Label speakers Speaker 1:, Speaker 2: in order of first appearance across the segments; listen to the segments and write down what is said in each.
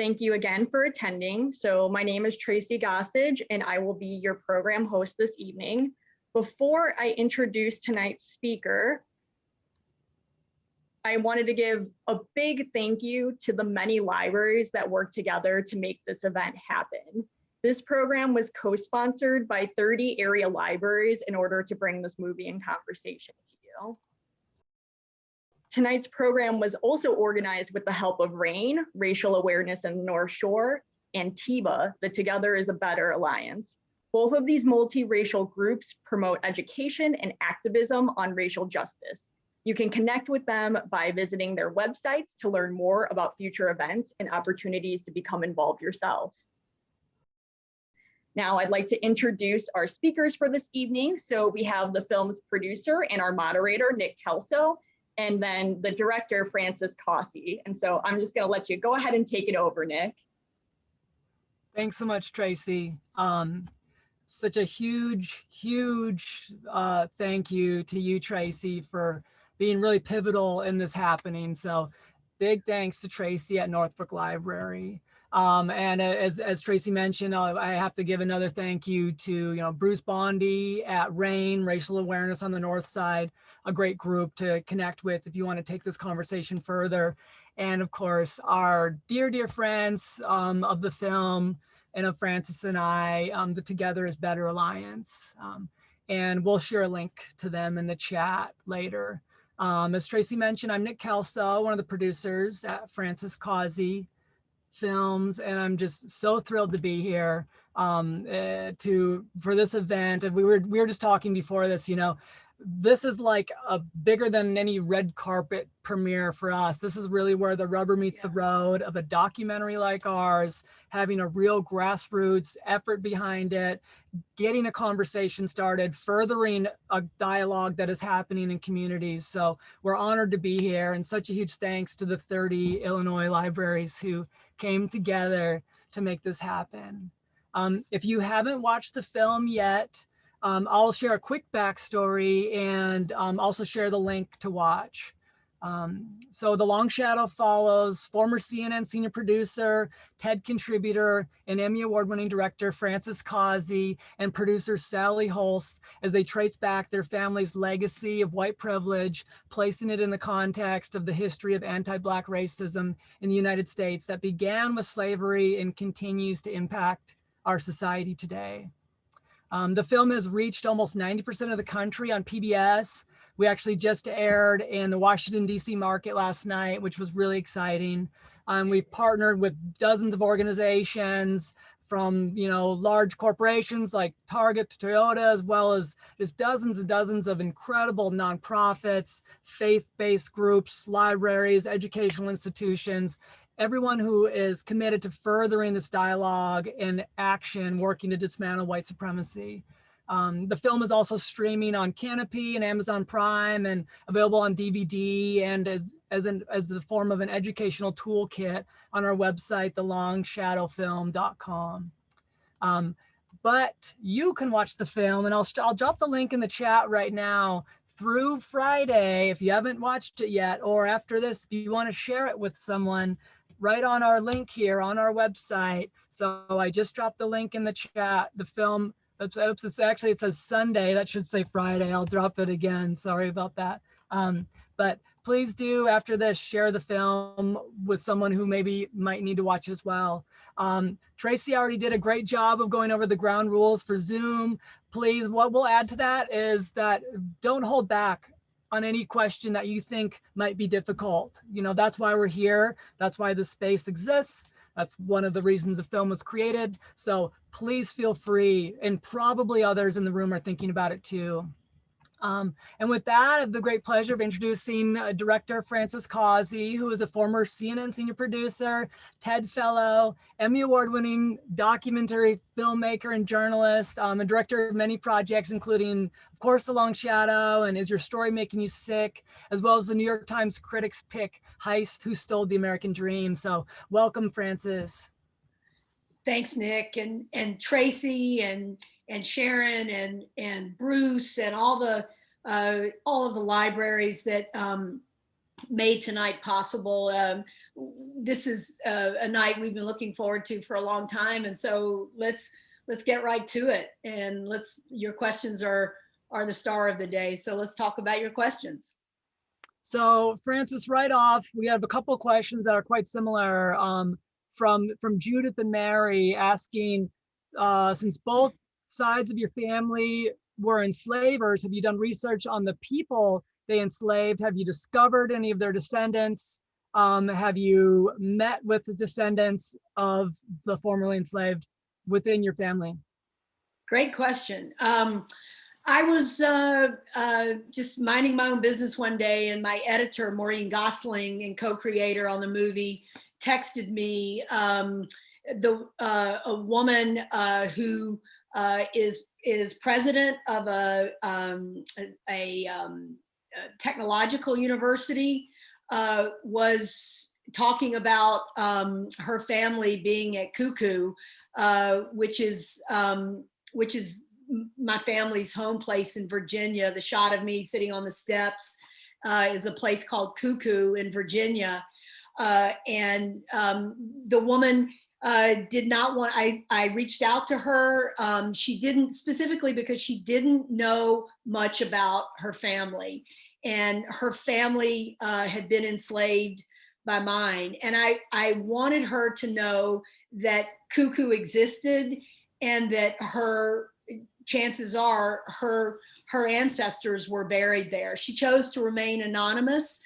Speaker 1: thank you again for attending. So my name is Tracy Gossage, and I will be your program host this evening. Before I introduce tonight's speaker, I wanted to give a big thank you to the many libraries that worked together to make this event happen. This program was co-sponsored by 30 area libraries in order to bring this movie and conversation to you. Tonight's program was also organized with the help of RAIN, Racial Awareness in the North Shore, and TIBA, the Together is a Better Alliance. Both of these multiracial groups promote education and activism on racial justice. You can connect with them by visiting their websites to learn more about future events and opportunities to become involved yourself. Now I'd like to introduce our speakers for this evening. So we have the film's producer and our moderator, Nick Kelso, and then the director, Frances Causey. And so I'm just gonna let you go ahead and take it over, Nick.
Speaker 2: Thanks so much, Tracy. Such a huge thank you to you, Tracy, for being really pivotal in this happening. So big thanks to Tracy at Northbrook Library. And as Tracy mentioned, I have to give another thank you to Bruce Bondi at RAIN, Racial Awareness on the North Side, a great group to connect with if you want to take this conversation further. And of course, our dear friends of the film and of Frances and I, the Together is Better Alliance. And we'll share a link to them in the chat later. As Tracy mentioned, I'm Nick Kelso, one of the producers at Frances Causey Films, and I'm just so thrilled to be here for this event. And we were just talking before this, this is like a bigger than any red carpet premiere for us. This is really where the rubber meets the road of a documentary like ours, having a real grassroots effort behind it, getting a conversation started, furthering a dialogue that is happening in communities. So we're honored to be here, and such a huge thanks to the 30 Illinois libraries who came together to make this happen. If you haven't watched the film yet, I'll share a quick backstory and also share the link to watch. So The Long Shadow follows former CNN senior producer, TED contributor, and Emmy Award-winning director Frances Causey and producer Sally Holst as they trace back their family's legacy of white privilege, placing it in the context of the history of anti-Black racism in the United States that began with slavery and continues to impact our society today. The film has reached almost 90% of the country on PBS. We actually just aired in the Washington, D.C. market last night, which was really exciting. We've partnered with dozens of organizations from large corporations like Target to Toyota, as well as just dozens and dozens of incredible nonprofits, faith-based groups, libraries, educational institutions, everyone who is committed to furthering this dialogue and action, working to dismantle white supremacy. The film is also streaming on Canopy and Amazon Prime and available on DVD and as the form of an educational toolkit on our website, thelongshadowfilm.com. But you can watch the film, and I'll drop the link in the chat right now, through Friday if you haven't watched it yet, or after this if you want to share it with someone, right on our link here on our website. So I just dropped the link in the chat. The film, oops, it says Sunday. That should say Friday. I'll drop it again. Sorry about that. But please do, after this, share the film with someone who maybe might need to watch as well. Tracy already did a great job of going over the ground rules for Zoom. Please, what we'll add to that is that don't hold back on any question that you think might be difficult. That's why we're here. That's why the space exists. That's one of the reasons the film was created. So please feel free, and probably others in the room are thinking about it too. And with that, I have the great pleasure of introducing director Frances Causey, who is a former CNN senior producer, TED Fellow, Emmy Award-winning documentary filmmaker and journalist, and director of many projects, including, of course, The Long Shadow and Is Your Story Making You Sick, as well as the New York Times critics pick Heist, Who Stole the American Dream. So welcome, Frances.
Speaker 3: Thanks, Nick, and Tracy and Sharon and Bruce and all of the libraries that made tonight possible. This is a night we've been looking forward to for a long time, and so let's get right to it. And your questions are the star of the day. So let's talk about your questions.
Speaker 2: So Frances, right off, we have a couple of questions that are quite similar from Judith and Mary asking, since both sides of your family were enslavers, have you done research on the people they enslaved? Have you discovered any of their descendants? Have you met with the descendants of the formerly enslaved within your family?
Speaker 3: Great question. I was just minding my own business one day, and my editor, Maureen Gosling, and co-creator on the movie, texted me a woman who is president of a technological university, was talking about her family being at Cuckoo, which is my family's home place in Virginia. The shot of me sitting on the steps is a place called Cuckoo in Virginia. And the woman did not want, I reached out to her. She didn't, specifically because she didn't know much about her family. And her family had been enslaved by mine. And I wanted her to know that Cuckoo existed, and that chances are her ancestors were buried there. She chose to remain anonymous,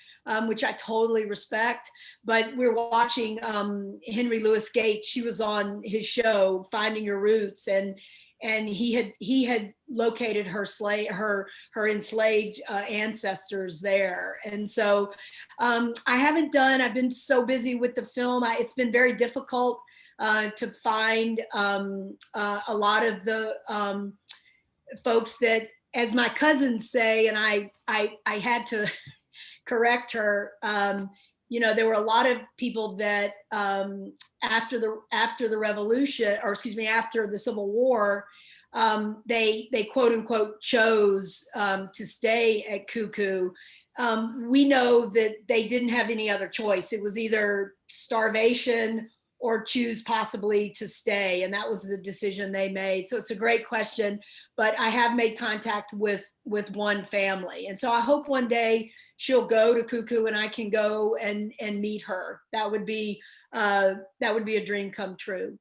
Speaker 3: which I totally respect. But we're watching Henry Louis Gates. She was on his show, Finding Your Roots, and he had located her enslaved ancestors there. And so I've been so busy with the film. It's been very difficult to find a lot of the folks that, as my cousins say, and I had to correct her. There were a lot of people that after the revolution, or excuse me, after the Civil War, they quote unquote chose to stay at Cuckoo. We know that they didn't have any other choice. It was either starvation or choose possibly to stay. And that was the decision they made. So it's a great question, but I have made contact with one family. And so I hope one day she'll go to Cuckoo and I can go and meet her. That would be a dream come true.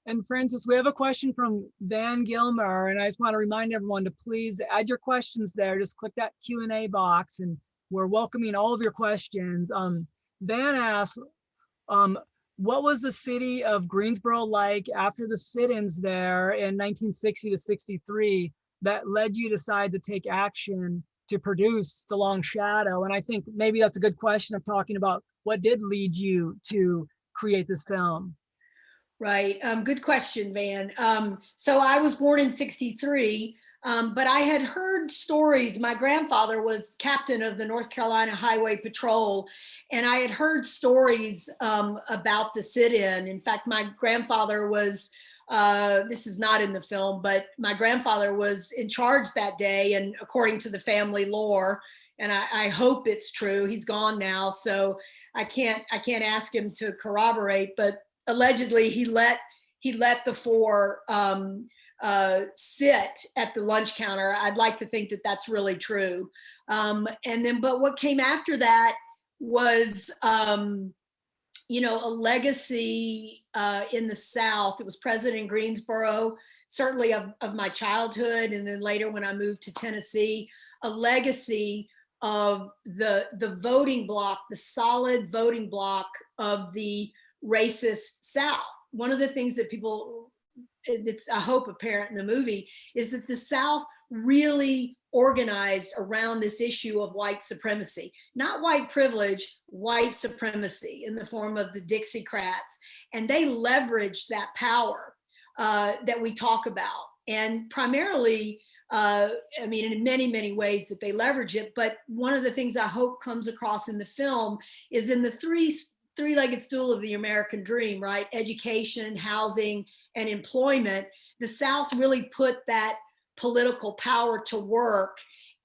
Speaker 2: And Frances, we have a question from Van Gilmer, and I just want to remind everyone to please add your questions there. Just click that Q&A box, and we're welcoming all of your questions. Van asks, what was the city of Greensboro like after the sit-ins there in 1960 to 63 that led you to decide to take action to produce The Long Shadow? And I think maybe that's a good question of talking about what did lead you to create this film.
Speaker 3: Right. Good question, Van. So I was born in 63, but I had heard stories. My grandfather was captain of the North Carolina Highway Patrol, and I had heard stories about the sit-in. In fact, my grandfather was, this is not in the film, but my grandfather was in charge that day, and according to the family lore, and I hope it's true, he's gone now, so I can't ask him to corroborate, but allegedly he let the four sit at the lunch counter. I'd like to think that that's really true. But what came after that was, a legacy in the South. It was present in Greensboro, certainly of my childhood, and then later when I moved to Tennessee, a legacy of the voting bloc, the solid voting bloc of the racist South. One of the things that it's I hope apparent in the movie, is that the South really organized around this issue of white supremacy, not white privilege, white supremacy in the form of the Dixiecrats. And they leveraged that power that we talk about. And primarily, in many, many ways that they leverage it. But one of the things I hope comes across in the film is in the three-legged stool of the American dream, right? Education, housing, and employment. The South really put that political power to work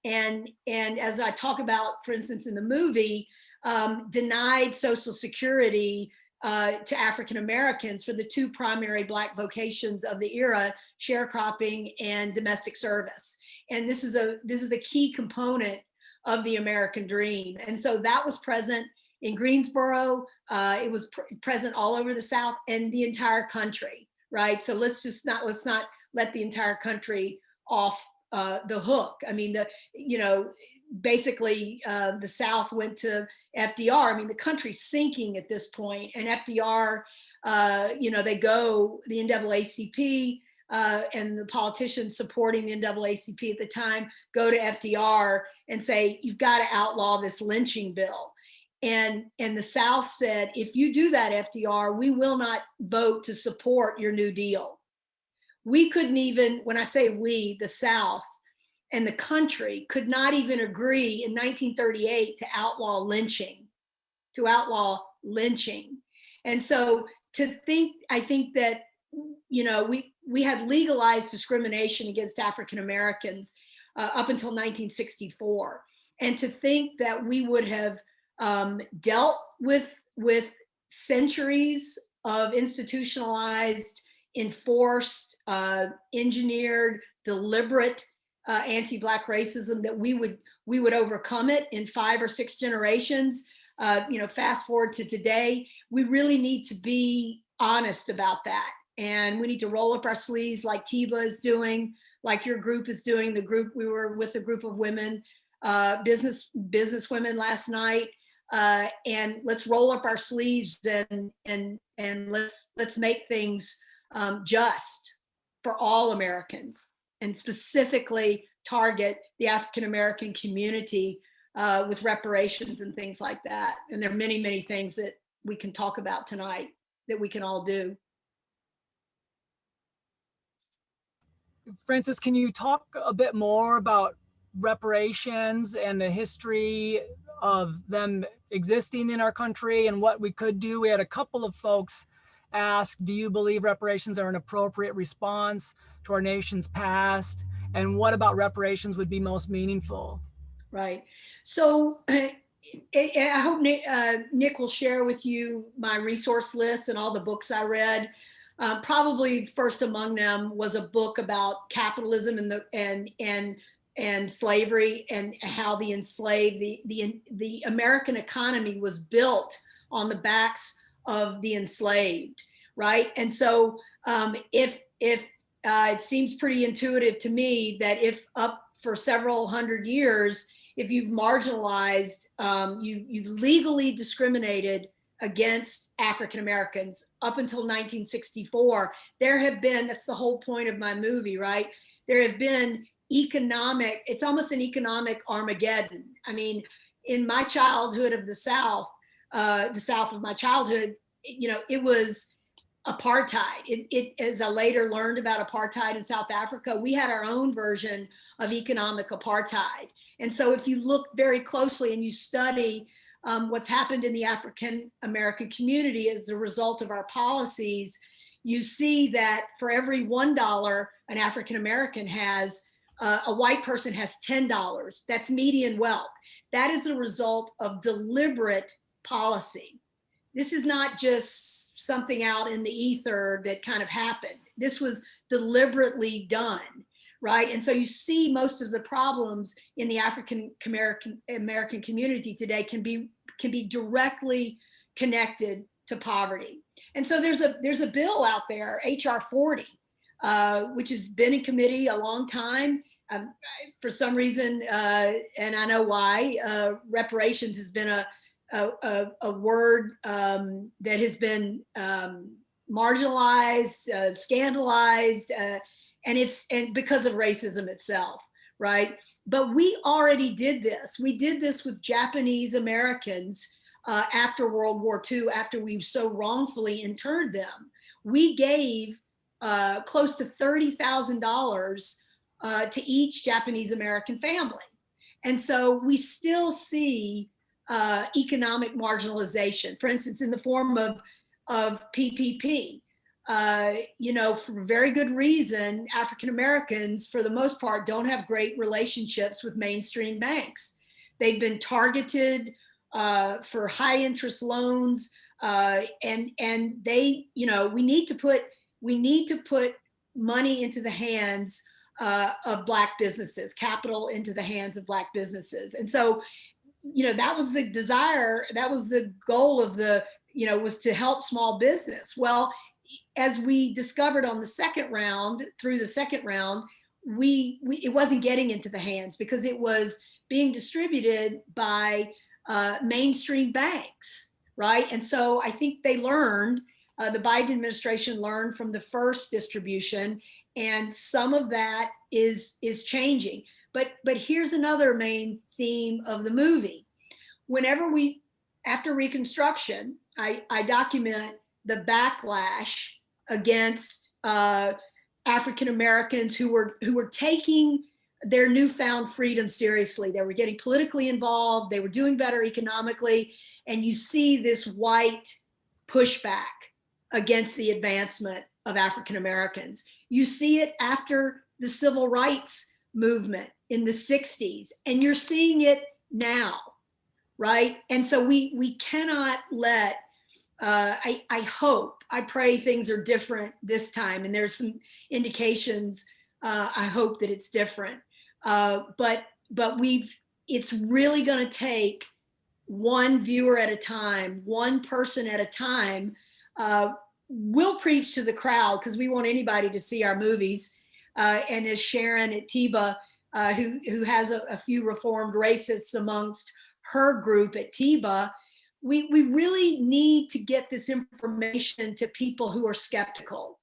Speaker 3: and as I talk about, for instance, in the movie, denied Social Security to African Americans for the two primary Black vocations of the era, sharecropping and domestic service. And this is a key component of the American dream. And so that was present in Greensboro. It was present all over the South and the entire country, right? So let's not let the entire country off the hook. I mean, basically the South went to FDR. I mean, the country's sinking at this point, and FDR, the NAACP and the politicians supporting the NAACP at the time go to FDR and say, you've got to outlaw this lynching bill. And the South said, if you do that, FDR, we will not vote to support your New Deal. We couldn't even, when I say we, the South and the country could not even agree in 1938 to outlaw lynching. And so I think that, we had legalized discrimination against African Americans up until 1964. And to think that we would have dealt with centuries of institutionalized, enforced, engineered, deliberate anti-Black racism, that we would overcome it in 5 or 6 generations. Fast forward to today, we really need to be honest about that. And we need to roll up our sleeves like Tiba is doing, like your group is doing. We were with a group of women, business women last night. And let's roll up our sleeves and let's make things just for all Americans, and specifically target the African American community with reparations and things like that. And there are many, many things that we can talk about tonight that we can all do.
Speaker 2: Frances, can you talk a bit more about reparations and the history of them existing in our country and what we could do? We had a couple of folks ask, do you believe reparations are an appropriate response to our nation's past? And what about reparations would be most meaningful?
Speaker 3: Right. So I hope Nick will share with you my resource list and all the books I read. Probably first among them was a book about capitalism and slavery, and how the enslaved, the American economy was built on the backs of the enslaved, right? And so if it seems pretty intuitive to me that if up for several hundred years, if you've marginalized, you've legally discriminated against African Americans up until 1964, there have been, that's the whole point of my movie, right? There have been it's almost an economic Armageddon. I mean, in my childhood of the South of my childhood, it was apartheid. As I later learned about apartheid in South Africa, we had our own version of economic apartheid. And so if you look very closely and you study what's happened in the African American community as a result of our policies, you see that for every $1 an African American has, a white person has $10. That's median wealth. That is a result of deliberate policy. This is not just something out in the ether that kind of happened. This was deliberately done, right? And so you see most of the problems in the African American community today can be directly connected to poverty. And so there's a bill out there, HR 40, which has been in committee a long time. For some reason, and I know why, reparations has been a word that has been marginalized, scandalized, and because of racism itself, right? But we already did this. We did this with Japanese Americans after World War II, after we so wrongfully interned them. We gave close to $30,000 to each Japanese American family. And so we still see economic marginalization, for instance, in the form of PPP. for very good reason, African Americans, for the most part, don't have great relationships with mainstream banks. They've been targeted for high interest loans, and they, we need to put money into the hands of Black businesses, capital into the hands of Black businesses. And so, that was the desire, that was the goal of was to help small business. Well, as we discovered on the second round, it wasn't getting into the hands because it was being distributed by mainstream banks, right? And so I think they learned, the Biden administration learned from the first distribution, and some of that is changing. But here's another main theme of the movie. After Reconstruction, I document the backlash against African Americans who were taking their newfound freedom seriously. They were getting politically involved. They were doing better economically. And you see this white pushback against the advancement of African Americans. You see it after the civil rights movement in the 60s, and you're seeing it now, right? And so we cannot let, I pray things are different this time, and there's some indications, I hope that it's different. But it's really gonna take one viewer at a time, one person at a time. We'll preach to the crowd because we want anybody to see our movies. And as Sharon at TIBA, who has a few reformed racists amongst her group at TIBA, we really need to get this information to people who are skeptical.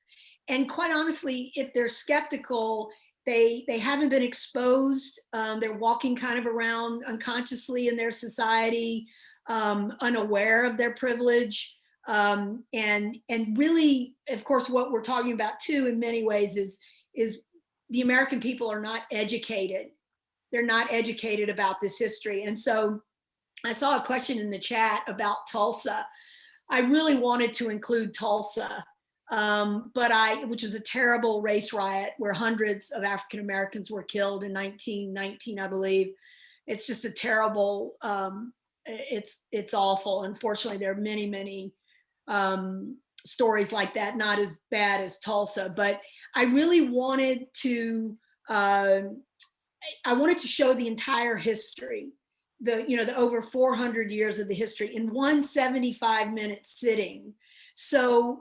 Speaker 3: And quite honestly, if they're skeptical, they haven't been exposed. They're walking kind of around unconsciously in their society, unaware of their privilege. And really, of course, what we're talking about too, in many ways, is the American people are not educated. They're not educated about this history. And so I saw a question in the chat about Tulsa. I really wanted to include Tulsa, which was a terrible race riot where hundreds of African Americans were killed in 1919, I believe. It's just a terrible, it's awful. Unfortunately, there are many, many stories like that, not as bad as Tulsa, but I really wanted to, show the entire history, the over 400 years of the history in one 75-minute sitting. So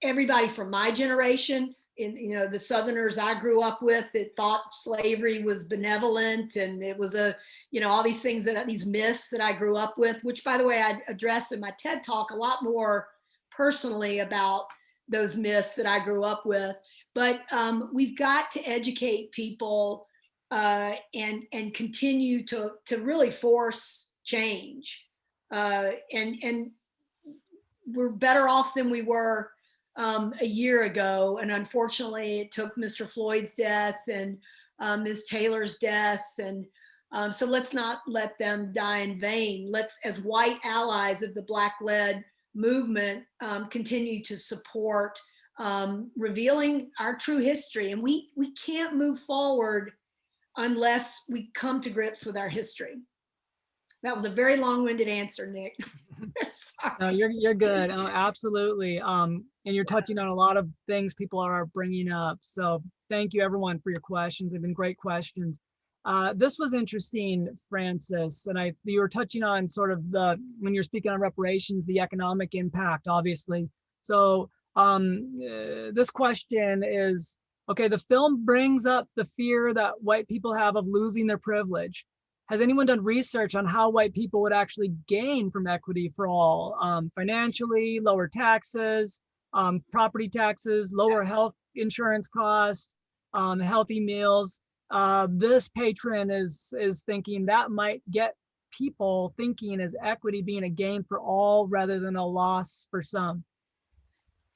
Speaker 3: everybody from my generation, the Southerners I grew up with that thought slavery was benevolent and it was all these things, these myths that I grew up with, which by the way, I addressed in my TED Talk a lot more personally about those myths that I grew up with. But we've got to educate people and continue to really force change. And we're better off than we were a year ago. And unfortunately, it took Mr. Floyd's death and Ms. Taylor's death. And so let's not let them die in vain. Let's, as white allies of the Black-led movement, continue to support revealing our true history. And we can't move forward unless we come to grips with our history. That was a very long-winded answer, Nick.
Speaker 2: No, you're good. Oh, absolutely. And you're touching on a lot of things people are bringing up. So thank you everyone for your questions. They've been great questions. This was interesting, Frances, and you were touching on sort of when you're speaking on reparations, the economic impact, obviously. So this question is, okay, the film brings up the fear that white people have of losing their privilege. Has anyone done research on how white people would actually gain from equity for all? Financially, lower taxes, property taxes, lower health insurance costs, healthy meals. This patron is thinking that might get people thinking as equity being a gain for all rather than a loss for some.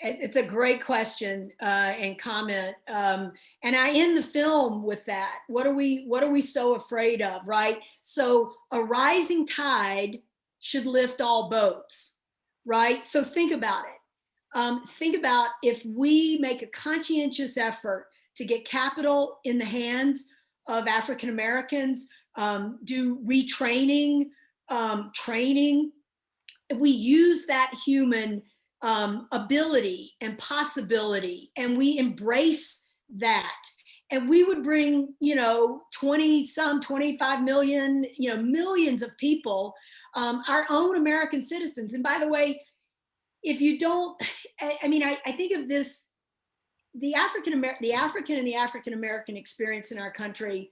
Speaker 3: It's a great question and comment, and I end the film with that. What are we so afraid of, right? So a rising tide should lift all boats, right? So think about it. Think about if we make a conscientious effort to get capital in the hands of African Americans, do retraining, training, we use that human ability and possibility, and we embrace that. And we would bring, 25 million, millions of people, our own American citizens. And by the way, if you don't, I think of this, the African and the African American experience in our country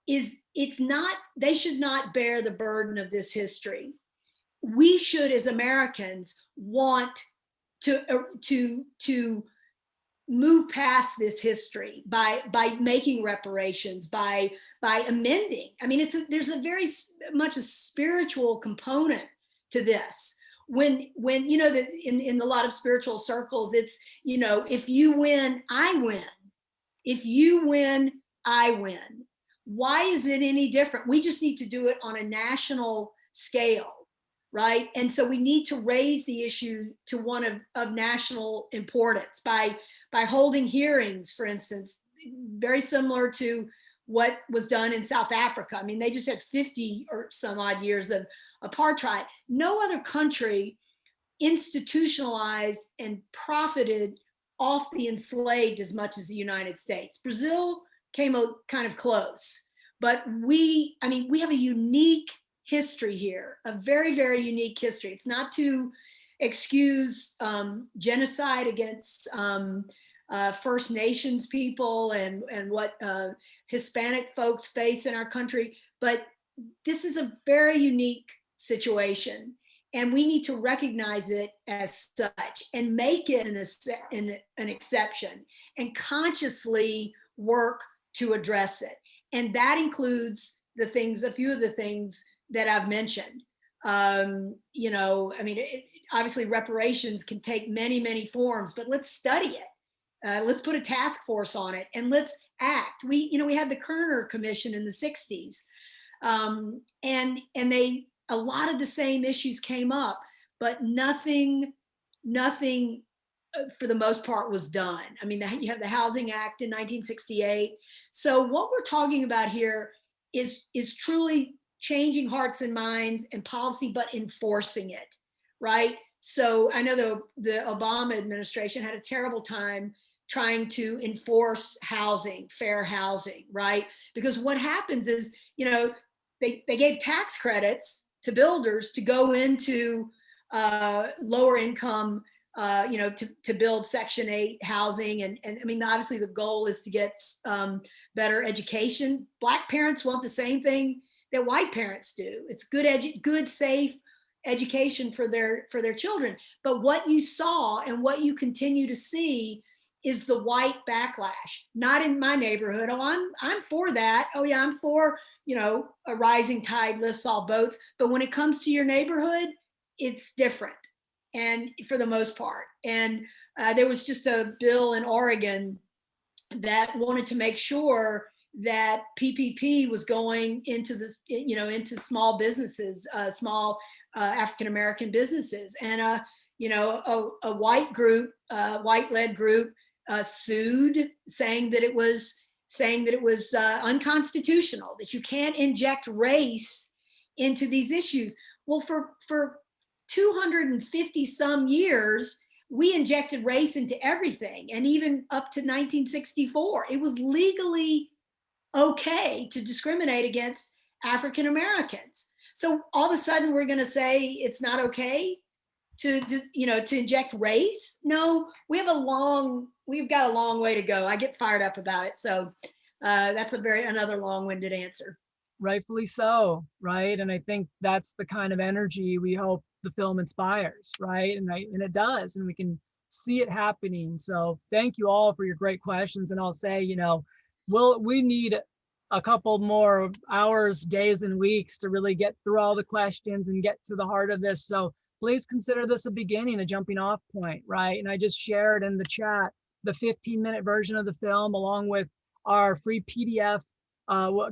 Speaker 3: they should not bear the burden of this history. We should, as Americans, want to move past this history by making reparations, by amending. There's a very much a spiritual component to this. When in a lot of spiritual circles, it's, if you win, I win. If you win, I win. Why is it any different? We just need to do it on a national scale, right? And so we need to raise the issue to one of national importance by holding hearings, for instance, very similar to what was done in South Africa. They just had 50 or some odd years of apartheid. No other country institutionalized and profited off the enslaved as much as the United States. Brazil came kind of close, but we have a unique history here, a very, very unique history. It's not to excuse genocide against First Nations people and what Hispanic folks face in our country, but this is a very unique situation, and we need to recognize it as such and make it an exception and consciously work to address it. And that includes a few of the things that I've mentioned. Obviously reparations can take many, many forms, but let's study it. Let's put a task force on it and let's act. We had the Kerner Commission in the 60s, and a lot of the same issues came up, but nothing for the most part was done. You have the Housing Act in 1968. So what we're talking about here is truly changing hearts and minds and policy, but enforcing it, right? So I know the Obama administration had a terrible time trying to enforce housing, fair housing, right? Because what happens is, they gave tax credits to builders to go into lower income, to build Section 8 housing. And obviously the goal is to get better education. Black parents want the same thing that white parents do. It's good, safe education for their children. But what you saw and what you continue to see is the white backlash. Not in my neighborhood. Oh, I'm for that. Oh yeah, I'm for, a rising tide lifts all boats. But when it comes to your neighborhood, it's different. And for the most part. And there was just a bill in Oregon that wanted to make sure that PPP was going into this, into small businesses, small African-American businesses. And, a white group, white-led group sued, saying that it was unconstitutional, that you can't inject race into these issues. Well, for 250 some years, we injected race into everything. And even up to 1964, it was legally okay to discriminate against African Americans. So all of a sudden we're going to say it's not okay to inject race? No, we've got a long way to go. I get fired up about it. So that's another long-winded answer.
Speaker 2: Rightfully so, right? And I think that's the kind of energy we hope the film inspires, right? And it does, and we can see it happening. So thank you all for your great questions. And I'll say, we need a couple more hours, days, and weeks to really get through all the questions and get to the heart of this. So please consider this a beginning, a jumping off point, right? And I just shared in the chat the 15-minute version of the film along with our free PDF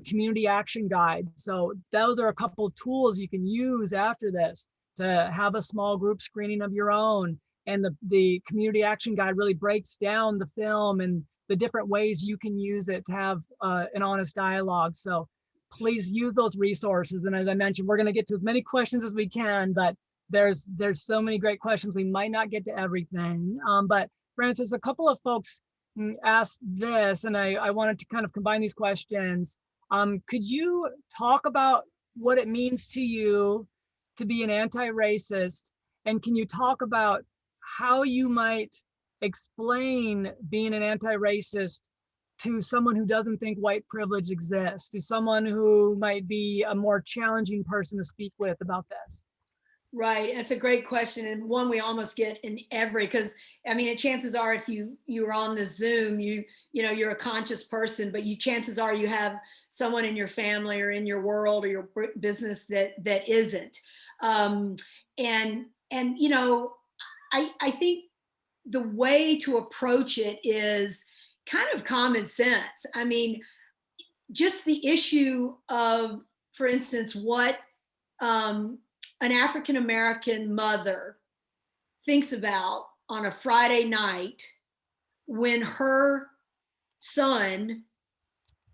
Speaker 2: community action guide. So those are a couple of tools you can use after this to have a small group screening of your own, And the community action guide really breaks down the film and the different ways you can use it to have an honest dialogue. So please use those resources. And as I mentioned, we're going to get to as many questions as we can, but there's so many great questions. We might not get to everything. But Frances, a couple of folks asked this, and I wanted to kind of combine these questions. Could you talk about what it means to you to be an anti-racist? And can you talk about how you might explain being an anti-racist to someone who doesn't think white privilege exists, to someone who might be a more challenging person to speak with about this?
Speaker 3: Right, that's a great question, and one we almost get in every, because I mean, chances are if you're on the Zoom, you're a conscious person, but chances are you have someone in your family or in your world or your business that isn't. And I think the way to approach it is kind of common sense. I mean, just the issue of, for instance, what an African-American mother thinks about on a Friday night when her son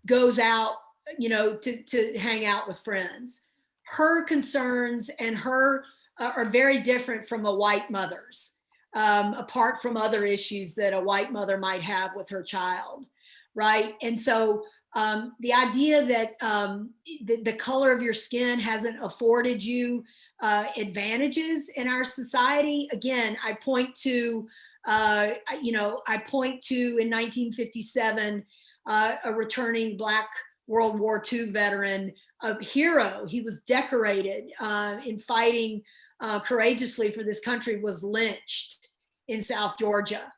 Speaker 3: goes out, to hang out with friends. Her concerns and her are very different from a white mother's, apart from other issues that a white mother might have with her child, right? And so the idea that the color of your skin hasn't afforded you advantages in our society. Again, I point to in 1957, a returning Black World War II veteran, a hero. He was decorated in fighting courageously for this country, was lynched in South Georgia.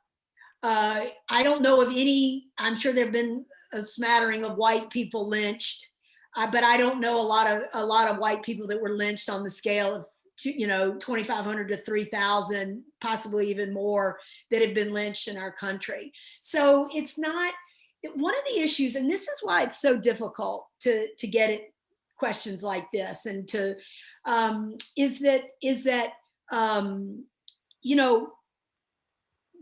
Speaker 3: I don't know of any, I'm sure there've been a smattering of white people lynched, but I don't know a lot of white people that were lynched on the scale of 2,500 to 3,000, possibly even more, that have been lynched in our country. So it's not one of the issues, and this is why it's so difficult to get at questions like this, and to is that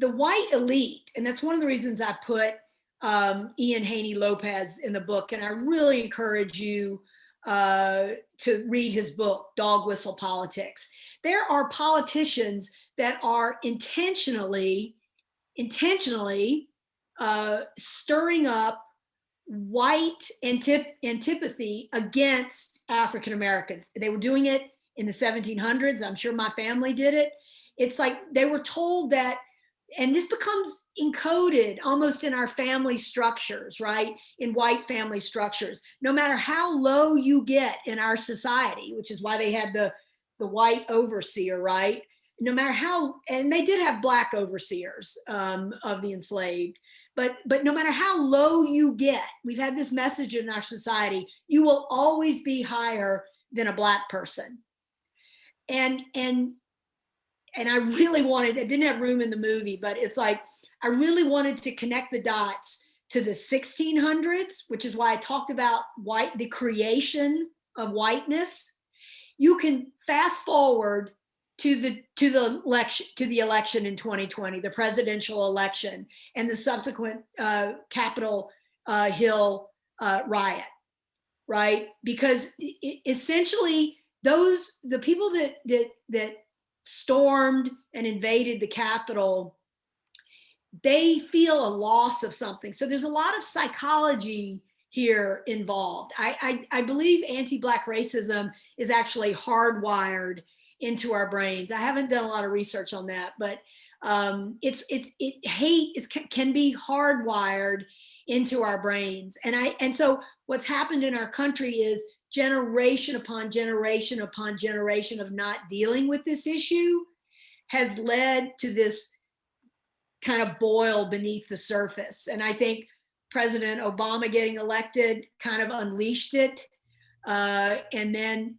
Speaker 3: the white elite, and that's one of the reasons I put Ian Haney Lopez in the book, and I really encourage you to read his book, Dog Whistle Politics. There are politicians that are intentionally stirring up white antipathy against African Americans. They were doing it in the 1700s. I'm sure my family did it. It's like they were told that, and this becomes encoded almost in our family structures, right? In white family structures. No matter how low you get in our society, which is why they had the white overseer, right? No matter how, and they did have Black overseers of the enslaved, but no matter how low you get, we've had this message in our society, you will always be higher than a Black person. And I really wanted, I didn't have room in the movie, but it's like, I really wanted to connect the dots to the 1600s, which is why I talked about the creation of whiteness. You can fast forward to the election in 2020, the presidential election, and the subsequent Capitol Hill riot, right? Because essentially the people that stormed and invaded the Capitol, they feel a loss of something. So there's a lot of psychology here involved. I believe anti-Black racism is actually hardwired into our brains. I haven't done a lot of research on that, but hate can be hardwired into our brains. And so what's happened in our country is generation upon generation upon generation of not dealing with this issue has led to this kind of boil beneath the surface. And I think President Obama getting elected kind of unleashed it. And then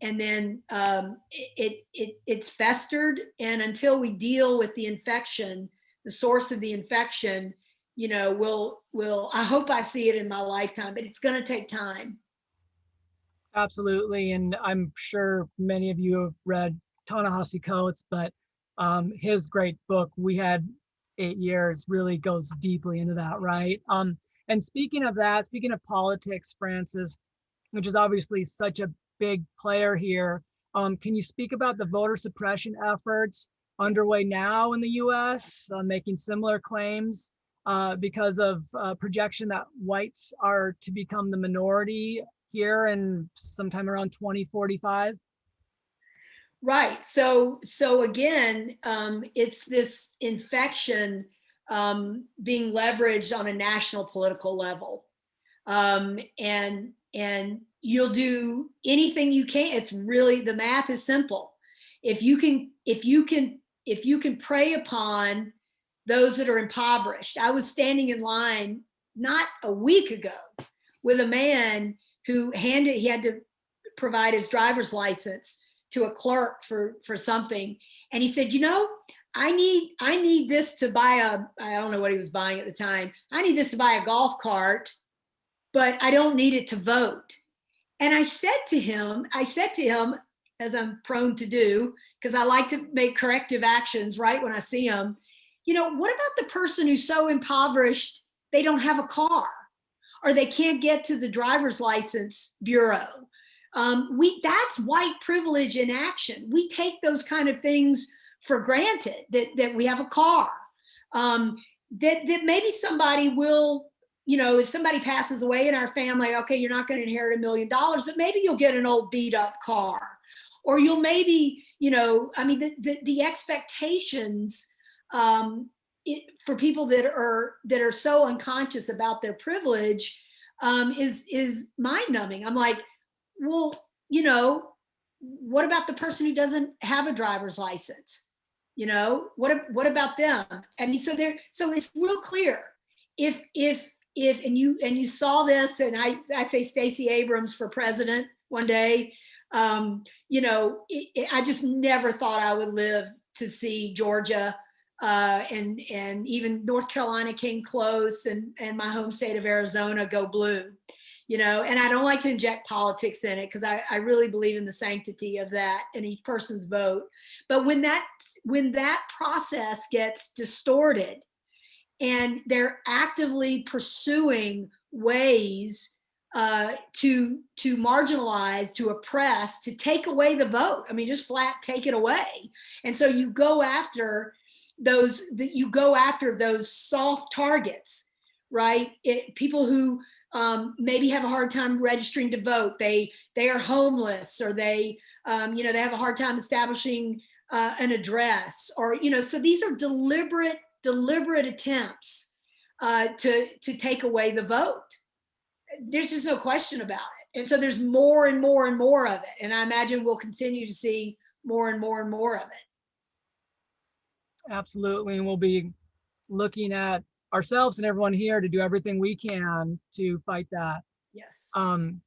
Speaker 3: it's festered. And until we deal with the infection, the source of the infection, I hope I see it in my lifetime, but it's going to take time.
Speaker 2: Absolutely. And I'm sure many of you have read Ta-Nehisi Coates, but his great book, We Had 8 Years, really goes deeply into that, right? And speaking of that, speaking of politics, Frances, which is obviously such a big player here, can you speak about the voter suppression efforts underway now in the US, making similar claims because of projection that whites are to become the minority here in sometime around 2045?
Speaker 3: Right. So again, it's this infection being leveraged on a national political level, and you'll do anything you can. It's really, the math is simple. If you can prey upon those that are impoverished. I was standing in line not a week ago with a man who he had to provide his driver's license to a clerk for something. And he said, I need this to buy I don't know what he was buying at the time. I need this to buy a golf cart, but I don't need it to vote. And I said to him, as I'm prone to do, because I like to make corrective actions right when I see them, what about the person who's so impoverished they don't have a car, or they can't get to the driver's license bureau? That's white privilege in action. We take those kind of things for granted, that we have a car, that maybe somebody will, if somebody passes away in our family, okay, you're not going to inherit $1 million, but maybe you'll get an old beat up car, or you'll maybe, the expectations for people that are so unconscious about their privilege is mind numbing. I'm like, well, what about the person who doesn't have a driver's license? What about them? I mean, so it's real clear. If you saw this, and I say Stacey Abrams for president one day, I just never thought I would live to see Georgia and even North Carolina came close, and my home state of Arizona go blue. And I don't like to inject politics in it, because I really believe in the sanctity of that and each person's vote. But when that process gets distorted, and they're actively pursuing ways to marginalize, to oppress, to take away the vote, I mean, just flat take it away. And so you go after those soft targets, right? People who maybe have a hard time registering to vote. They are homeless, or they have a hard time establishing an address, or so these are deliberate attempts to take away the vote. There's just no question about it. And so there's more and more and more of it, and I imagine we'll continue to see more and more and more of it.
Speaker 2: Absolutely, and we'll be looking at ourselves and everyone here to do everything we can to fight that.
Speaker 3: Yes.
Speaker 2: And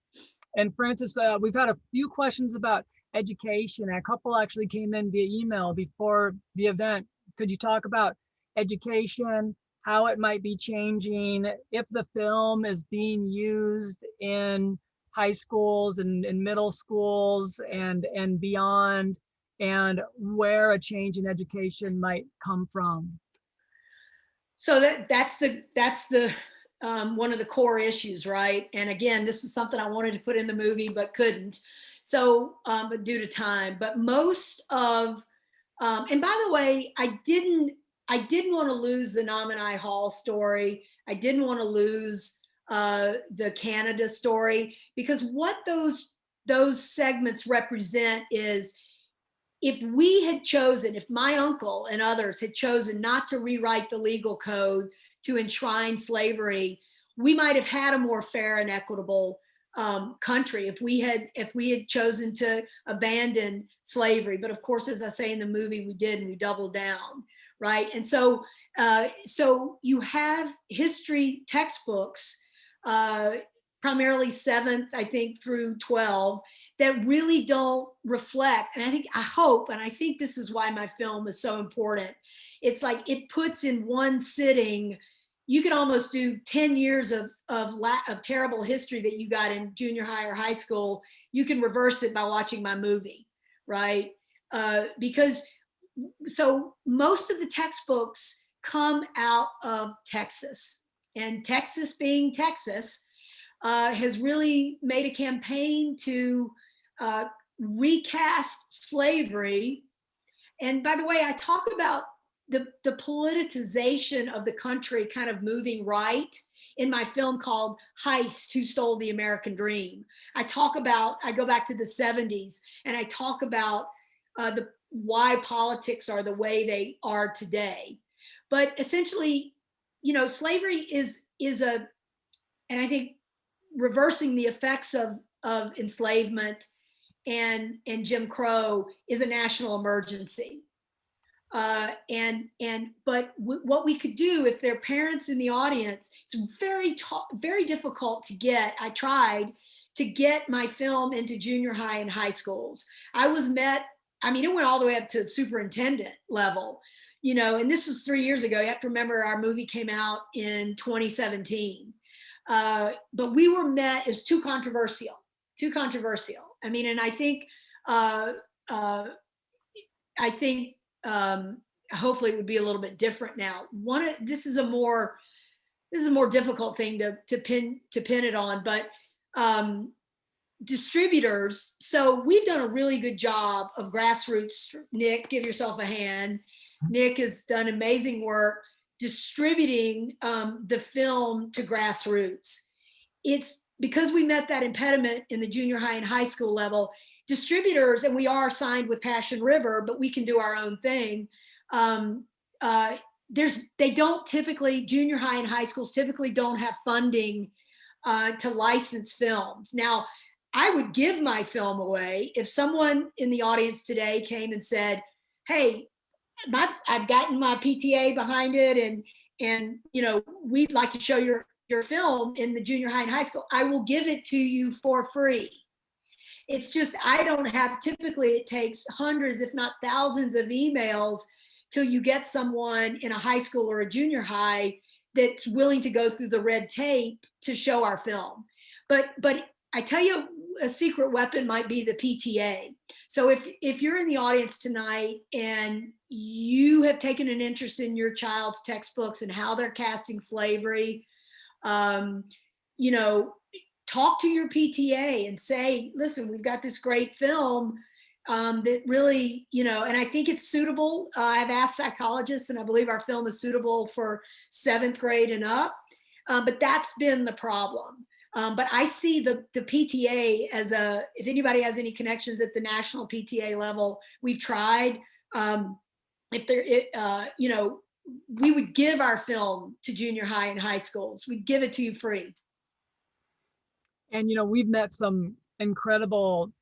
Speaker 2: Frances, we've had a few questions about education. A couple actually came in via email before the event. Could you talk about education, how it might be changing, if the film is being used in high schools and in middle schools and beyond, and where a change in education might come from?
Speaker 3: So that's the one of the core issues, right? And again, this was something I wanted to put in the movie but couldn't, so but due to time. But most of and by the way, I didn't want to lose the Nominee Hall story. I didn't want to lose the Canada story, because what those segments represent is, if my uncle and others had chosen not to rewrite the legal code to enshrine slavery, we might have had a more fair and equitable country if we had chosen to abandon slavery. But of course, as I say in the movie, we did, and we doubled down, right? And so you have history textbooks, primarily 7th, I think, through 12, that really don't reflect. And I think this is why my film is so important. It's like it puts in one sitting, you can almost do 10 years of terrible history that you got in junior high or high school. You can reverse it by watching my movie, right? Because so most of the textbooks come out of Texas, and Texas being Texas has really made a campaign to recast slavery. And by the way, I talk about the politicization of the country kind of moving right in my film called Heist, Who Stole the American Dream. I go back to the 70s, and I talk about why politics are the way they are today. But essentially, slavery is and I think reversing the effects of enslavement and Jim Crow is a national emergency. But what we could do, if there are parents in the audience, it's very difficult to get. I tried to get my film into junior high and high schools. I was met, it went all the way up to superintendent level, and this was 3 years ago. You have to remember our movie came out in 2017. But we were met as too controversial. And I think hopefully it would be a little bit different now. This is a more difficult thing to pin it on, but distributors. So we've done a really good job of grassroots. Nick, give yourself a hand. Nick has done amazing work distributing the film to grassroots. It's because we met that impediment in the junior high and high school level. Distributors, and we are signed with Passion River, but we can do our own thing. They don't typically, junior high and high schools typically don't have funding to license films. Now, I would give my film away if someone in the audience today came and said, hey, I've gotten my PTA behind it, and we'd like to show your film in the junior high and high school. I will give it to you for free. It's just, I don't have, typically it takes hundreds, if not thousands of emails till you get someone in a high school or a junior high that's willing to go through the red tape to show our film. But I tell you, a secret weapon might be the PTA. So if you're in the audience tonight and you have taken an interest in your child's textbooks and how they're casting slavery, talk to your PTA and say, listen, we've got this great film that really, and I think it's suitable. I've asked psychologists, and I believe our film is suitable for 7th grade and up, but that's been the problem. But I see the PTA as if anybody has any connections at the national PTA level, we've tried. We would give our film to junior high and high schools. We'd give it to you free.
Speaker 2: And, we've met some incredible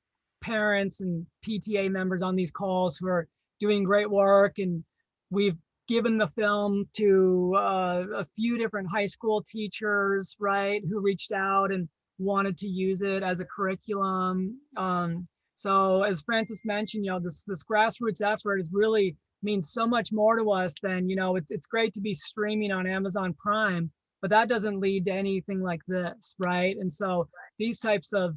Speaker 2: parents and PTA members on these calls who are doing great work. And we've given the film to a few different high school teachers, right, who reached out and wanted to use it as a curriculum. So as Frances mentioned, this grassroots effort really means so much more to us than, it's great to be streaming on Amazon Prime, but that doesn't lead to anything like this, right? And so these types of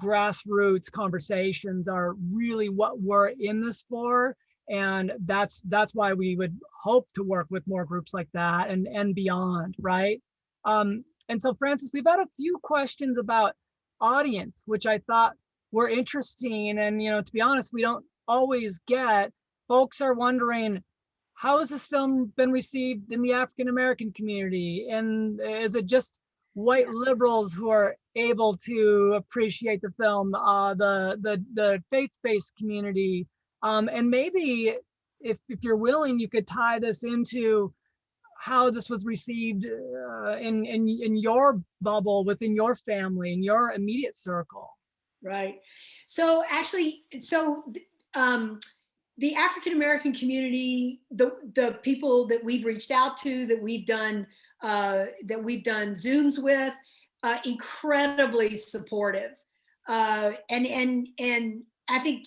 Speaker 2: grassroots conversations are really what we're in this for. And that's why we would hope to work with more groups like that and beyond, right? And so, Frances, we've had a few questions about audience, which I thought were interesting. And, to be honest, we don't always get. Folks are wondering, how has this film been received in the African-American community? And is it just white liberals who are able to appreciate the film, the faith-based community? And maybe if you're willing, you could tie this into how this was received in your bubble, within your family, in your immediate circle.
Speaker 3: Right. So actually, the African-American community, the people that we've reached out to, that we've done Zooms with, incredibly supportive. And I think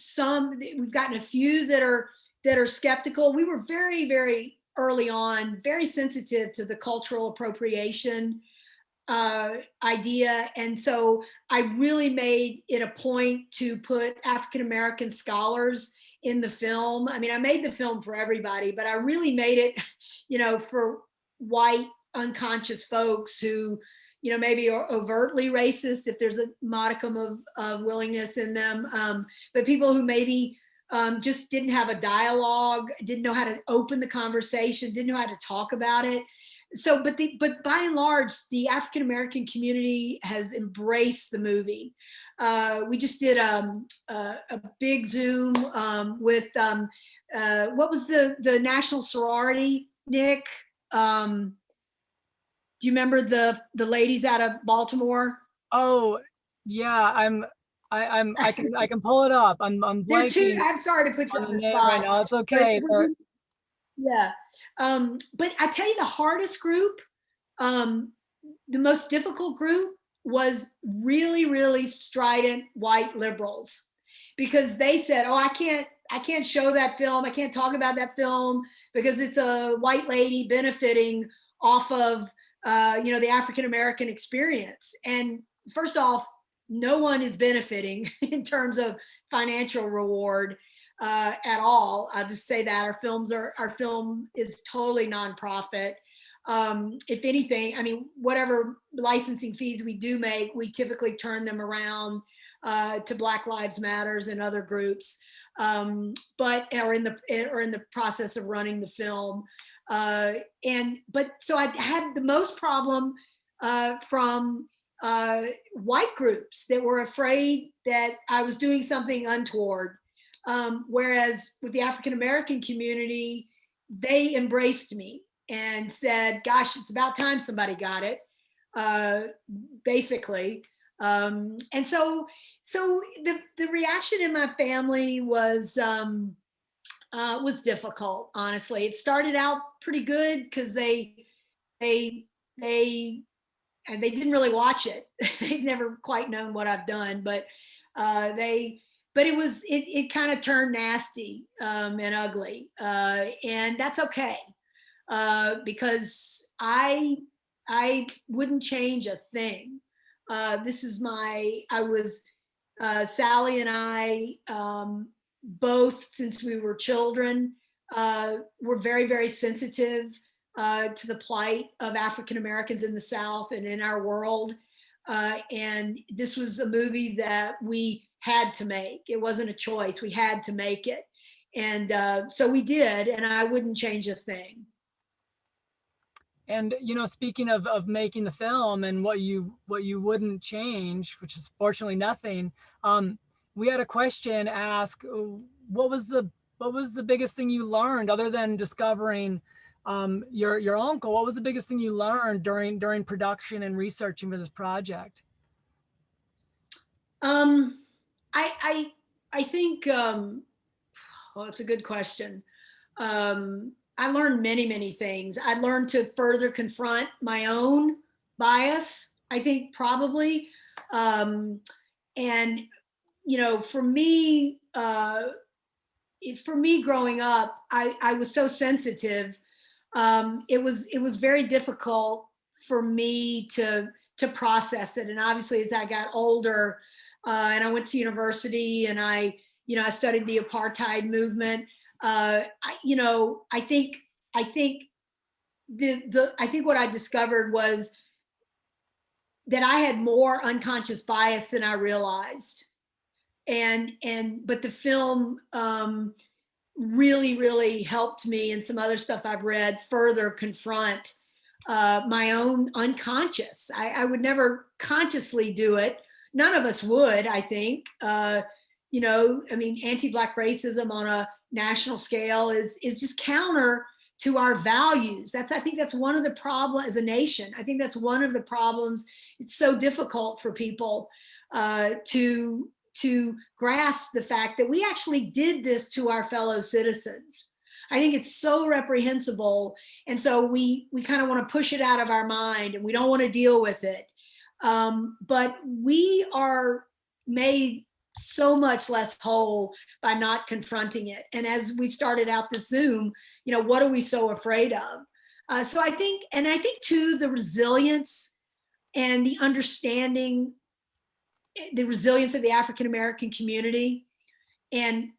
Speaker 3: we've gotten a few that are skeptical. We were very, very early on, very sensitive to the cultural appropriation idea. And so I really made it a point to put African-American scholars in the film. I mean, I made the film for everybody, but I really made it, for white unconscious folks who, maybe are overtly racist if there's a modicum of willingness in them, but people who maybe just didn't have a dialogue, didn't know how to open the conversation, didn't know how to talk about it. So, but by and large, the African American community has embraced the movie. We just did a big Zoom with what was the national sorority, Nick? Do you remember the ladies out of Baltimore?
Speaker 2: Oh, yeah, I can pull it up. I'm
Speaker 3: They're
Speaker 2: blanking
Speaker 3: I'm sorry to put you
Speaker 2: on
Speaker 3: on
Speaker 2: the
Speaker 3: the
Speaker 2: name
Speaker 3: spot.
Speaker 2: right now. It's okay.
Speaker 3: Yeah. But I tell you, the hardest group, the most difficult group was really, really strident white liberals, because they said, oh, I can't show that film. I can't talk about that film because it's a white lady benefiting off of, the African-American experience. And first off, no one is benefiting in terms of financial reward at all. I'll just say that our film is totally nonprofit. If anything, I mean, whatever licensing fees we do make, we typically turn them around to Black Lives Matters and other groups, but are in the process of running the film. So I had the most problem from white groups that were afraid that I was doing something untoward. Whereas with the African American community, they embraced me and said, gosh, it's about time somebody got it, basically. And so the reaction in my family was difficult, honestly. It started out pretty good because they didn't really watch it. They've never quite known what I've done, but it kind of turned nasty and ugly, and that's okay, because I wouldn't change a thing. Sally and I, both, since we were children, were very, very sensitive to the plight of African Americans in the South and in our world. And this was a movie that we had to make. It wasn't a choice. We had to make it. And so we did, and I wouldn't change a thing.
Speaker 2: And speaking of making the film and what you wouldn't change, which is fortunately nothing, we had a question ask, what was the biggest thing you learned other than discovering your uncle? What was the biggest thing you learned during production and researching for this project?
Speaker 3: I think, well, it's a good question. I learned many, many things. I learned to further confront my own bias, I think, probably. And, for me growing up, I was so sensitive. It was very difficult for me to process it. And obviously, as I got older, and I went to university, and I studied the apartheid movement. I think what I discovered was that I had more unconscious bias than I realized, but the film really, really helped me, and some other stuff I've read, further confront my own unconscious. I would never consciously do it. None of us would, I think. Anti-Black racism on a national scale is just counter to our values. I think that's one of the problems as a nation. I think that's one of the problems. It's so difficult for people to grasp the fact that we actually did this to our fellow citizens. I think it's so reprehensible. And so we kind of want to push it out of our mind, and we don't want to deal with it. But we are made so much less whole by not confronting it. And as we started out this Zoom, what are we so afraid of? So I think too, the resilience and the understanding, the resilience of the African American community, and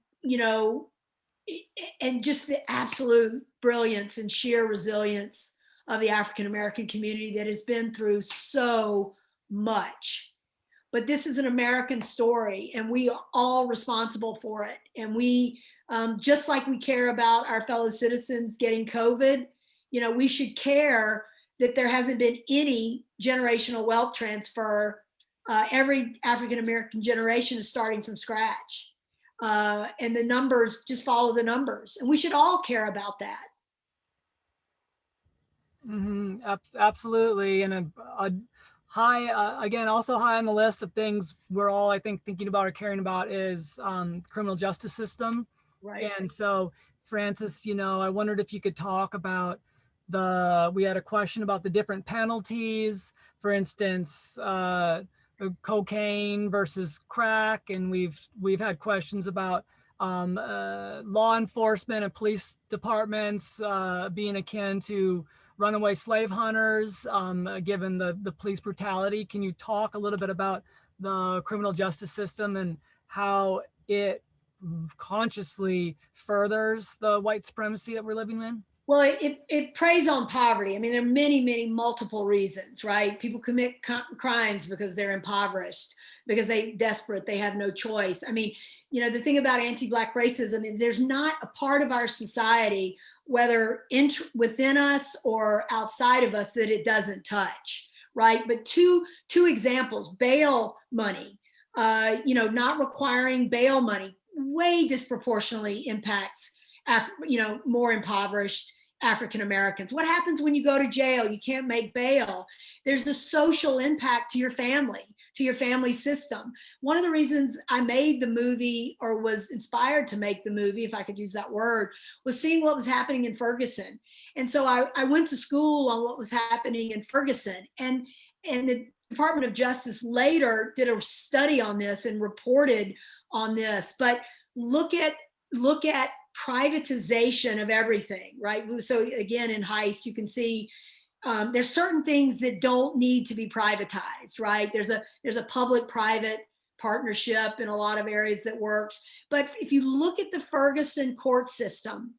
Speaker 3: and just the absolute brilliance and sheer resilience of the African American community that has been through so much. But this is an American story, and we are all responsible for it. And we, just like we care about our fellow citizens getting COVID, we should care that there hasn't been any generational wealth transfer. Every African American generation is starting from scratch. And the numbers just follow the numbers. And we should all care about that.
Speaker 2: Absolutely. And a high, again, also high on the list of things we're all, I think, thinking about or caring about is criminal justice system.
Speaker 3: Right.
Speaker 2: And so, Frances, I wondered if you could talk about we had a question about the different penalties, for instance, cocaine versus crack. And we've had questions about law enforcement and police departments being akin to runaway slave hunters, given the police brutality. Can you talk a little bit about the criminal justice system and how it consciously furthers the white supremacy that we're living in?
Speaker 3: Well, it preys on poverty. I mean, there are many multiple reasons, right? People commit crimes because they're impoverished, because they're desperate, they have no choice. I mean, the thing about anti-Black racism is there's not a part of our society, whether within us or outside of us, that it doesn't touch, right? But two examples: bail money, not requiring bail money way disproportionately impacts more impoverished African Americans. What happens when you go to jail? You can't make bail. There's a social impact to your family system. One of the reasons I made the movie, or was inspired to make the movie, if I could use that word, was seeing what was happening in Ferguson. And so I went to school on what was happening in Ferguson, and the Department of Justice later did a study on this and reported on this. But look at privatization of everything, right? So again, in Heist, you can see there's certain things that don't need to be privatized, right? There's a public-private partnership in a lot of areas that works. But if you look at the Ferguson court system,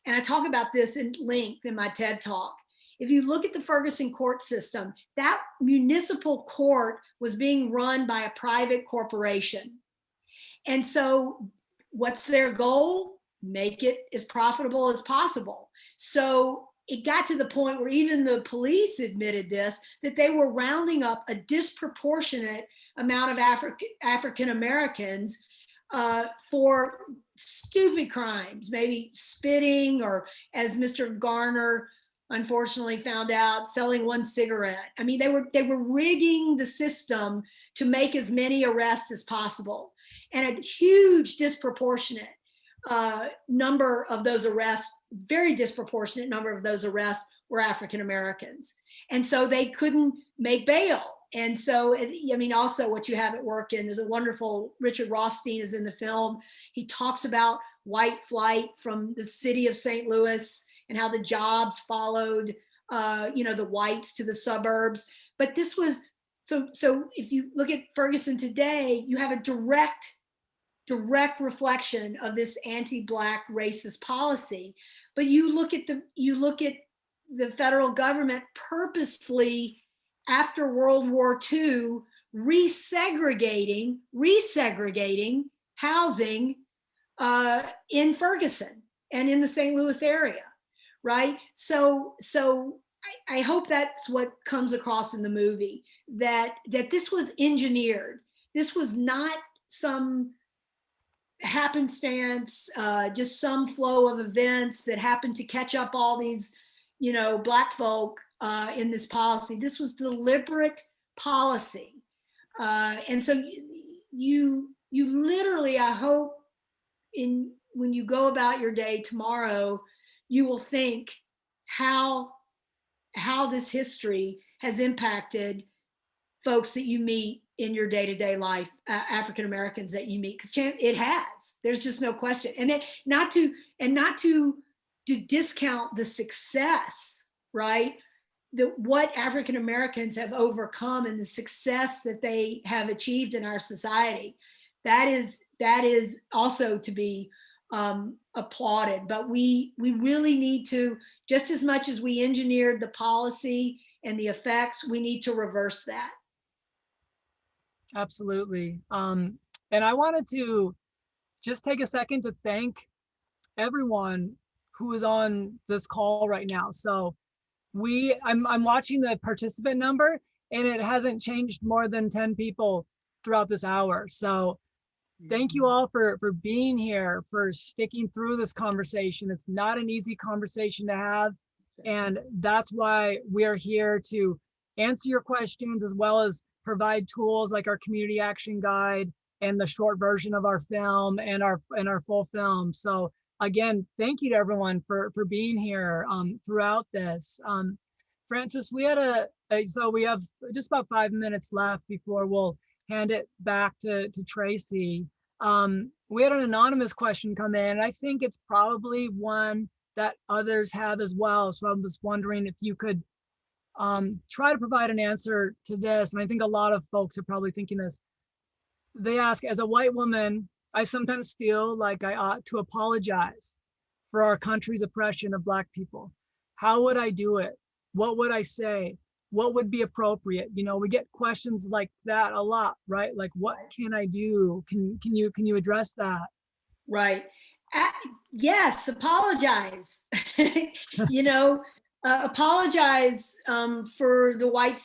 Speaker 3: and I talk about this in length in my TED Talk, if you look at the Ferguson court system, that municipal court was being run by a private corporation. And so what's their goal? Make it as profitable as possible. So it got to the point where even the police admitted this, that they were rounding up a disproportionate amount of African Americans for stupid crimes, maybe spitting, or, as Mr. Garner unfortunately found out, selling one cigarette. I mean, they were rigging the system to make as many arrests as possible. And a huge disproportionate number of those arrests, very disproportionate number of those arrests, were African Americans. And so they couldn't make bail. And so, also what you have at work in, there's a wonderful, Richard Rothstein is in the film. He talks about white flight from the city of St. Louis and how the jobs followed, the whites to the suburbs. But this was, so if you look at Ferguson today, you have a direct reflection of this anti-Black racist policy. But you look at the federal government purposefully, after World War II, resegregating housing in Ferguson and in the St. Louis area, right? So I hope that's what comes across in the movie, that this was engineered. This was not some happenstance, just some flow of events that happened to catch up all these, Black folk in this policy. This was deliberate policy. And so you literally, I hope, when you go about your day tomorrow, you will think how this history has impacted folks that you meet in your day-to-day life, African Americans that you meet, because it has. There's just no question. And then not to discount the success, right? What African Americans have overcome and the success that they have achieved in our society. That is also to be applauded. But we really need to, just as much as we engineered the policy and the effects, we need to reverse that.
Speaker 2: Absolutely. And I wanted to just take a second to thank everyone who is on this call right now. So I'm watching the participant number, and it hasn't changed more than 10 people throughout this hour. So thank you all for being here, for sticking through this conversation. It's not an easy conversation to have. And that's why we are here to answer your questions, as well as provide tools like our community action guide and the short version of our film and our full film. So again, thank you to everyone for being here throughout this. Frances, we had so we have just about 5 minutes left before we'll hand it back to Tracy. We had an anonymous question come in, and I think it's probably one that others have as well. So I'm just wondering if you could try to provide an answer to this. And I think a lot of folks are probably thinking this. They ask, as a white woman, I sometimes feel like I ought to apologize for our country's oppression of Black people. How would I do it? What would I say? What would be appropriate? You know, we get questions like that a lot, right? Like, what can I do? Can you address that?
Speaker 3: Right. Yes, apologize. You know, apologize for the white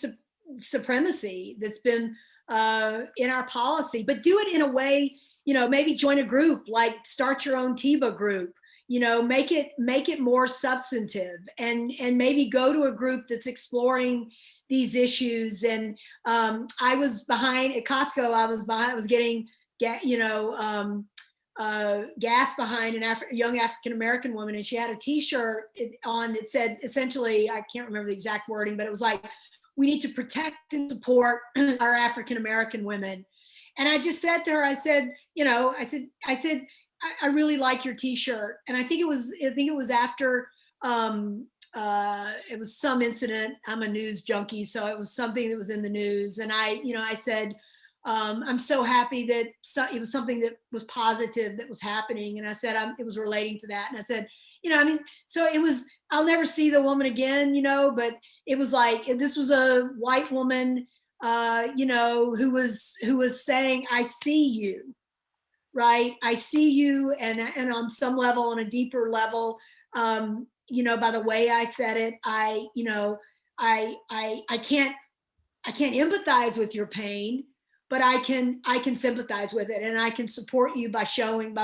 Speaker 3: supremacy that's been in our policy, but do it in a way, you know, maybe join a group, like start your own TIBA group, you know, make it more substantive, and maybe go to a group that's exploring these issues. And I was behind at Costco, I was getting, you know, gas behind a young African-American woman, and she had a t-shirt on that said, essentially, I can't remember the exact wording, but it was like, we need to protect and support our African-American women. And I just said to her, I said, you know, I said, I really like your t-shirt. And I think it was after, it was some incident. I'm a news junkie, so it was something that was in the news. And I said, I'm so happy that it was something that was positive that was happening. And I said, it was relating to that. And I said, you know, I mean, so it was, I'll never see the woman again, you know, but it was like, this was a white woman, you know, who was saying, I see you, right? I see you. And on some level, on a deeper level, you know, by the way I said it, I can't empathize with your pain, but I can sympathize with it, and I can support you by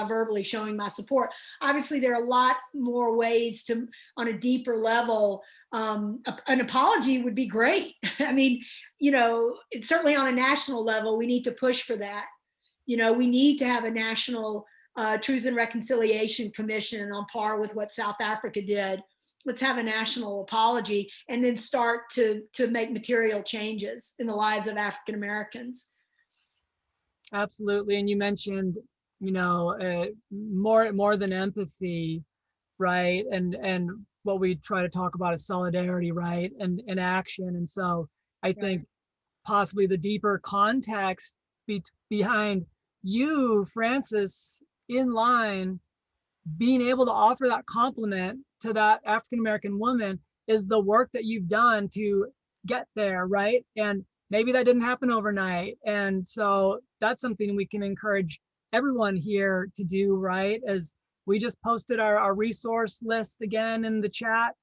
Speaker 3: verbally showing my support. Obviously, there are a lot more ways to, on a deeper level, an apology would be great. I mean, you know, it's certainly on a national level, we need to push for that. You know, we need to have a national Truth and Reconciliation Commission on par with what South Africa did. Let's have a national apology, and then start to make material changes in the lives of African Americans.
Speaker 2: Absolutely. And you mentioned, you know, more than empathy, right? And what we try to talk about is solidarity, right? And action. And so I think possibly the deeper context behind you, Frances, in line, being able to offer that compliment to that African-American woman is the work that you've done to get there, right? And maybe that didn't happen overnight. And so that's something we can encourage everyone here to do, right? As we just posted our resource list again in the chat.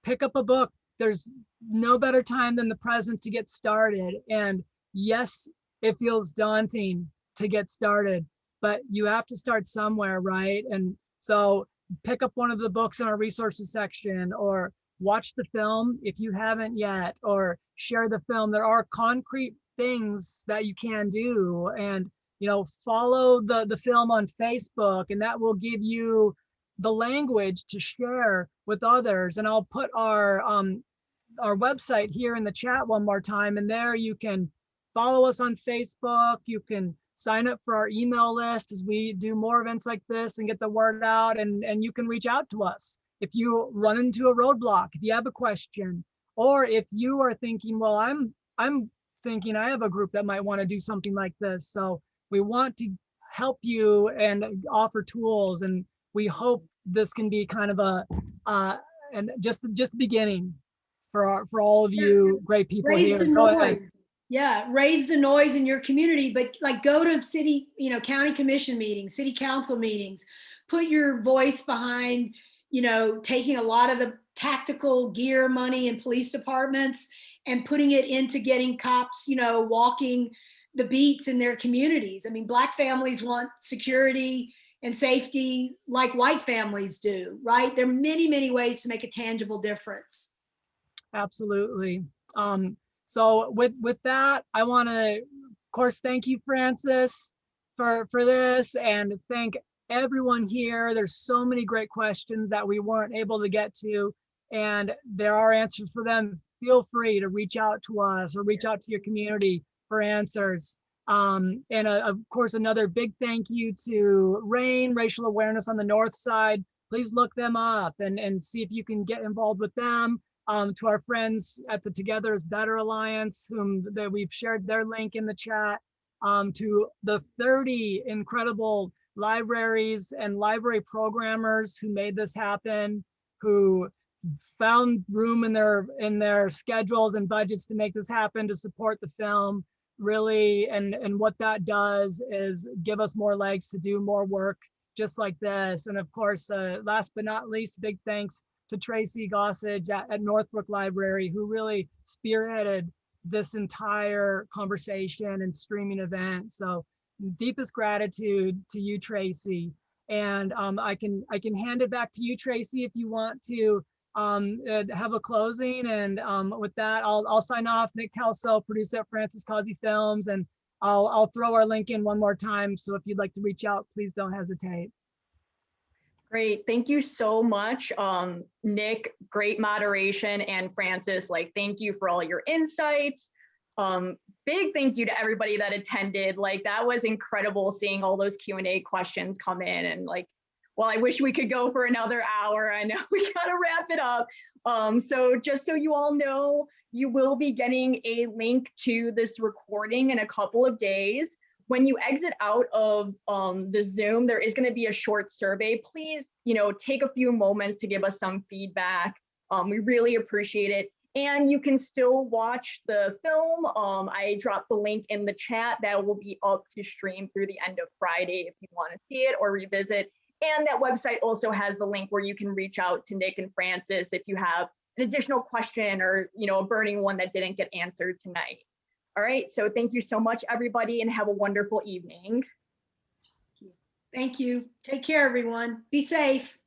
Speaker 2: Pick up a book. There's no better time than the present to get started. And yes, it feels daunting to get started, but you have to start somewhere, right? And so pick up one of the books in our resources section, or watch the film if you haven't yet, or share the film. There are concrete things that you can do, and you know, follow the film on Facebook, and that will give you the language to share with others. And I'll put our website here in the chat one more time, and there you can follow us on Facebook. You can sign up for our email list as we do more events like this and get the word out, and you can reach out to us if you run into a roadblock, if you have a question, or if you are thinking, well, I'm thinking I have a group that might want to do something like this. So we want to help you and offer tools. And we hope this can be kind of and just the beginning for all of you great people
Speaker 3: Raise
Speaker 2: here.
Speaker 3: the
Speaker 2: Go ahead.
Speaker 3: noise. Yeah, raise the noise in your community, but like go to city, county commission meetings, city council meetings, put your voice behind, taking a lot of the tactical gear money in police departments and putting it into getting cops, walking the beats in their communities. I mean, Black families want security and safety like white families do, right? There are many, many ways to make a tangible difference.
Speaker 2: Absolutely. So with that, I want to, of course, thank you, Frances, for this, and thank everyone here. There's so many great questions that we weren't able to get to, and there are answers for them. Feel free to reach out to us or reach out to your community for answers. And of course, another big thank you to RAIN, Racial Awareness on the North Side. Please look them up and see if you can get involved with them. To our friends at the Together is Better Alliance, that we've shared their link in the chat, to the 30 incredible libraries and library programmers who made this happen, who found room in their schedules and budgets to make this happen, to support the film, really. And what that does is give us more legs to do more work just like this. And of course, last but not least, big thanks to Tracy Gossage at Northbrook Library, who really spearheaded this entire conversation and streaming event. So deepest gratitude to you, Tracy. And I can hand it back to you, Tracy, if you want to have a closing. And with that, I'll sign off. Nick Kelso, producer at Frances Causey Films, and I'll throw our link in one more time. So if you'd like to reach out, please don't hesitate.
Speaker 1: Great, thank you so much, Nick, great moderation, and Frances, thank you for all your insights. Big thank you to everybody that attended. That was incredible seeing all those Q&A questions come in, and well, I wish we could go for another hour. I know we gotta wrap it up. So just so you all know, you will be getting a link to this recording in a couple of days. When you exit out of the Zoom, there is going to be a short survey. Please, take a few moments to give us some feedback. We really appreciate it. And you can still watch the film. I dropped the link in the chat. That will be up to stream through the end of Friday if you want to see it or revisit. And that website also has the link where you can reach out to Nick and Frances if you have an additional question or a burning one that didn't get answered tonight. All right, so thank you so much, everybody, and have a wonderful evening.
Speaker 3: Thank you. Take care, everyone. Be safe.